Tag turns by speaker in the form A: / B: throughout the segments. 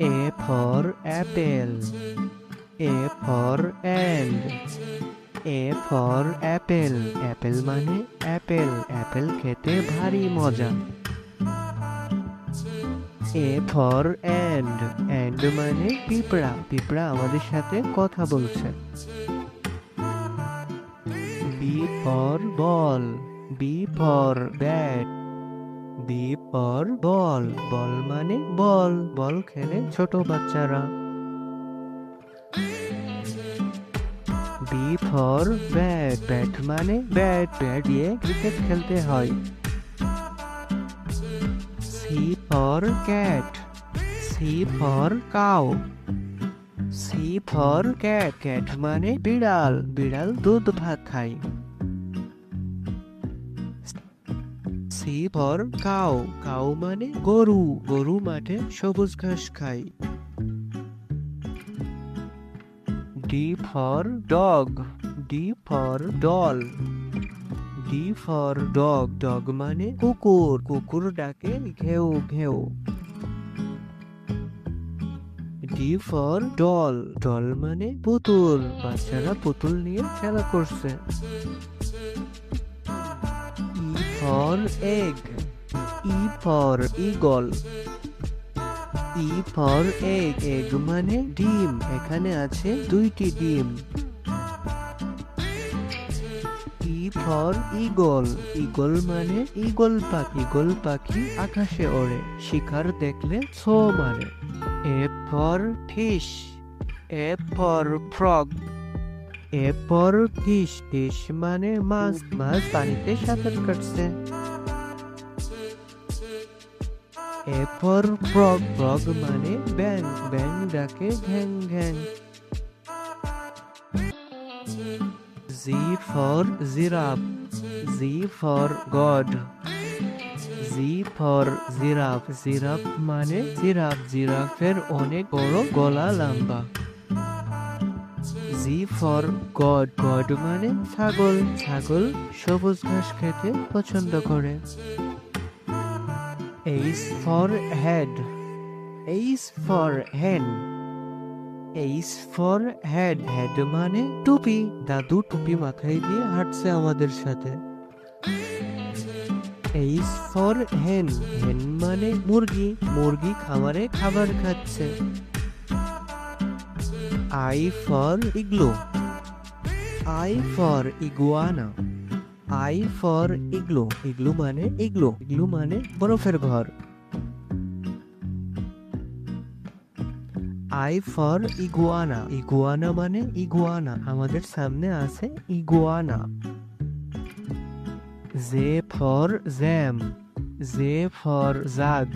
A: A for apple. A for and. A for apple. Apple মানে apple. Apple খেতে ভারী মজা। A for and. And মানে পিঁপড়া। পিঁপড়া আমাদের সাথে কথা বলছে। B for ball. B for bat. B for ball. Ball মানে বল। বল খেলে ছোট বাচ্চারা। B for bat. Bat মানে ব্যাট। ব্যাট দিয়ে ক্রিকেট খেলতে হয়। C for cat. C for cow. C for cat. Cat মানে বিড়াল। বিড়াল দুধ ভাত খায়। C for cow. Cow মানে গরু। গরু মাঠে সবুজ ঘাস খায়। D for dog. D for doll. D for dog. Dog মানে কুকুর। কুকুর ডাকে ঘেউ ঘেউ। D for doll. Doll মানে পুতুল। বাচ্চারা পুতুল নিয়ে খেলা করছে। E for egg. E for eagle. E for egg. Egg মানে ডিম। এখানে আছে দুইটি ডিম। E for eagle. Eagle মানে ঈগল পাখি। ঈগল পাখি আকাশে ওড়ে। শিকার দেখলে ছো মারে। F for fish. F for frog. F for fish. Fish মানে মাছ। মাছ পানিতে সাঁতার কাটছে। F for frog. Frog মানে ব্যাঙ। ব্যাঙ ডাকে ঘ্যাং ঘ্যাং। Z for giraffe. Z for god. Z for giraffe. Giraffe মানে জিরাফ। জিরাফের অনেক বড় গলা লম্বা। G for god. God মানে ছাগল। ছাগল সবুজ ঘাস খেতে পছন্দ করে। H for head. H for hen. H for head. Head মানে টুপি। দাদু টুপি মাথায় দিয়ে হাঁটছে আমাদের সাথে। H for hen. Hen মানে মুরগি। মুরগি খামারে খাবার খাচ্ছে। I for igloo. I for iguana. I for igloo. Igloo মানে igloo. Igloo মানে বরফের ঘর। I for iguana. Iguana মানে iguana। আমাদের সামনে আছে iguana। Z for jam. J for jug.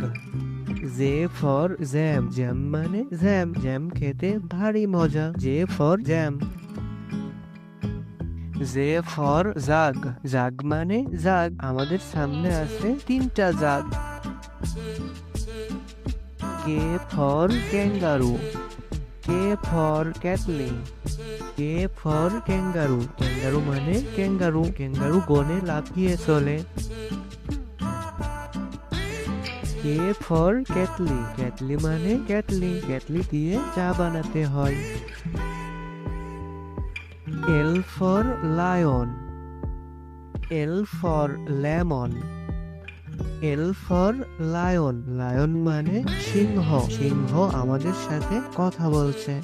A: J for jam. Jam মানে জ্যাম। জ্যাম খেতে ভারী মজা। J for jam. J for jug. Jug মানে জাগ। আমাদের সামনে আছে তিনটা জাগ। K for kangaroo. K for catling. K for kangaroo. Kangaroo মানে ক্যাঙ্গারু। ক্যাঙ্গারু বনে লাফিয়ে চলে। K for kettle. Kettle মানে কেটলি। কেটলি দিয়ে চা বানাতে হয়। L for lion. L for lemon. L for lion. Lion মানে সিংহ। সিংহ আমাদের সাথে কথা বলছে।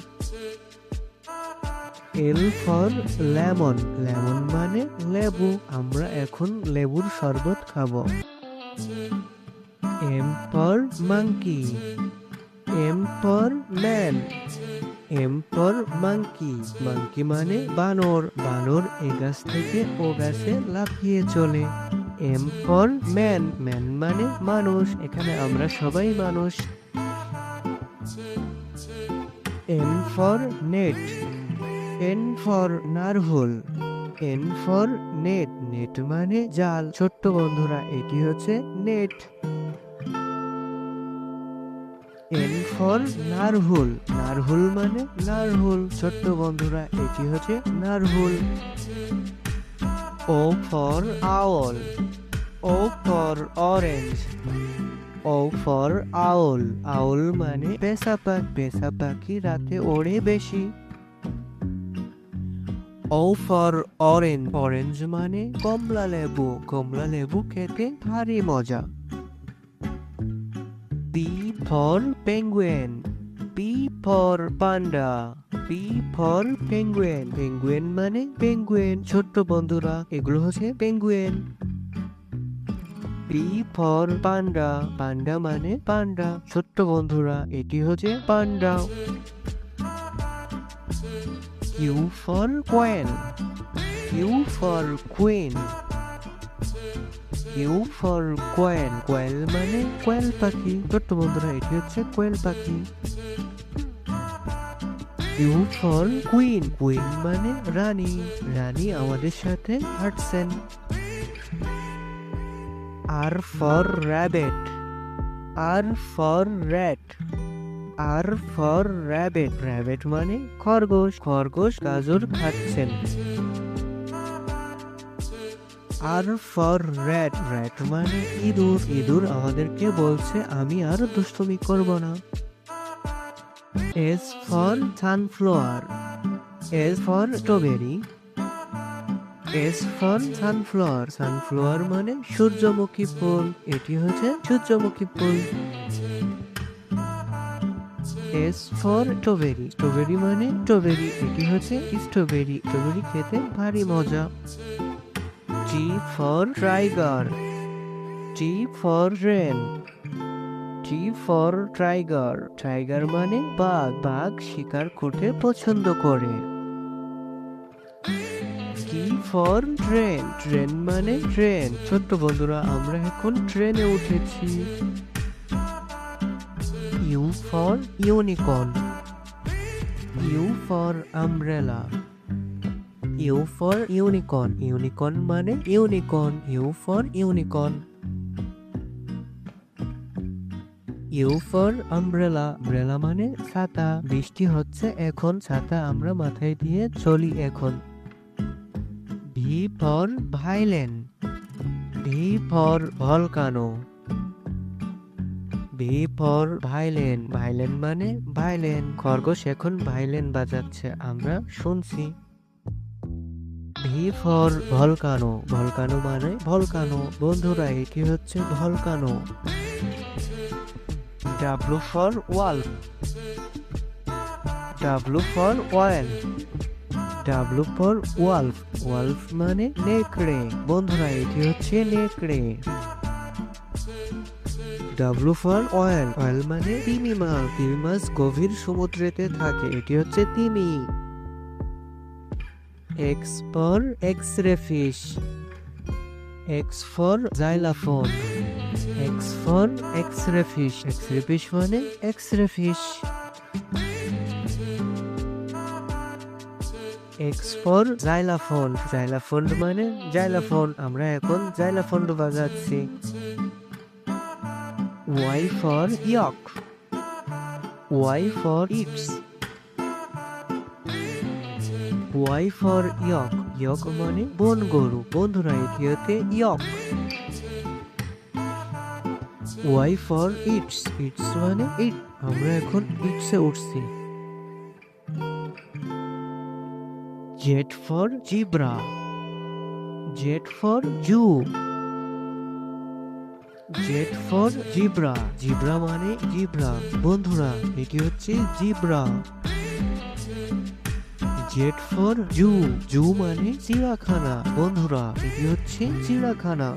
A: L for lemon. Lemon মানে লেবু। আমরা এখন লেবুর শরবত খাবো। M for monkey. M for man. M for monkey. Monkey মানে বানর। বানর এ গাছ থেকে ও গাছে লাফিয়ে চলে। M for man. Man মানে মানুষ। এখানে আমরা সবাই মানুষ। N for net. N for নারহোল। N for net. Net মানে জাল। ছোট্ট বন্ধুরা এটি হচ্ছে net. N for narwhal. Narwhal মানে নারহুল। ছোট্ট বন্ধুরা এটি হচ্ছে narwhal. O for owl. O for orange. O for owl, owl মানে পেঁচা পাখি, পেঁচা পাখি রাতে ওড়ে বেশি। ও ফর অরেঞ্জ, অরেঞ্জ মানে কমলা লেবু, কমলা লেবু খেতে ভারী মজা। P for penguin, P for panda, P for penguin, penguin মানে পেঙ্গুইন ছোট্ট বন্ধুরা, এগুলো হচ্ছে penguin. P for panda, panda মানে পান্ডা ছোট্ট বন্ধুরা, এটি হচ্ছে panda. Q for quail, Q for queen, Q for quail, quail মানে কোয়েল পাখি ছোট্ট বন্ধুরা, এটি হচ্ছে কোয়েল পাখি। কিউ ফর কুইন, কুইন মানে রানী, রানী আমাদের সাথে হাঁটছেন। R for rabbit, R for rat, R for rabbit, rabbit মানে খরগোশ, খরগোশ গাজর খাচ্ছেন। আর ফর র্যাট, র্যাট মানে ইঁদুর, ইঁদুর আমাদেরকে বলছে আমি আর দুষ্টুমি করব না। S for sunflower, S for strawberry, S for sunflower, sunflower মানে সূর্যমুখী ফুল, এটি হচ্ছে সূর্যমুখী ফুল। এস ফর স্ট্রবেরি, স্ট্রবেরি মানে স্ট্রবেরি, এটি হচ্ছে স্ট্রবেরি, স্ট্রবেরি খেতে ভারী মজা। T for tiger, T for train, T for tiger, tiger মানে বাঘ, বাঘ শিকার করতে পছন্দ করে। টি ফর ট্রেন, ট্রেন মানে ট্রেন ছোট্ট বন্ধুরা, আমরা এখন ট্রেনে উঠেছি। U for unicorn, U for umbrella, you for unicorn, unicorn মানে unicorn, U for unicorn. U for umbrella, umbrella মানে ছাতা, বৃষ্টি হচ্ছে এখন, ছাতা আমরা মাথায় দিয়ে চলি এখন। V for violin, V for volcano, V for violin, violin মানে ভাইলেন, খরগোশ এখন ভাইলেন বাজাচ্ছে আমরা শুনছি। ভি ফর ভলকানো, ভলকানো মানে ভলকানো বন্ধুরা, এটি হচ্ছে volcano. W for wolf, W for wall, W for wolf, wolf মানে নেকড়ে বন্ধুরা, এটি হচ্ছে নেকড়ে। ডাব্লু ফর অয়েল, অয়েল মানে তিমি মাছ, তিমি মাছ গভীর সমুদ্রেতে থাকে, এটি হচ্ছে তিমি। X for X ray fish, X for xylophone, X for X ray fish, X ray fish মানে X ray fish. X for xylophone, xylophone মানে জাইলাফোন, আমরা এখন জাইলাফোন বাজাচ্ছি। Y for yak, Y for ইটস, ওয়াই ফর ইয়ক, ইয়ক মানে বন গরু বন্ধুরা, এটি হচ্ছে ইয়ক। ওয়াই ফর ইটস, ইটস মানে ইট, আমরা এখন ইটসে উঠছি। Z for zebra, Z for zoo, Z for zebra, zebra মানে জিব্রা বন্ধুরা, এটি হচ্ছে জিব্রা। জেড ফর জু, জু মানে চিড়িয়াখানা বন্ধুরা, এটি হচ্ছে চিড়িয়াখানা।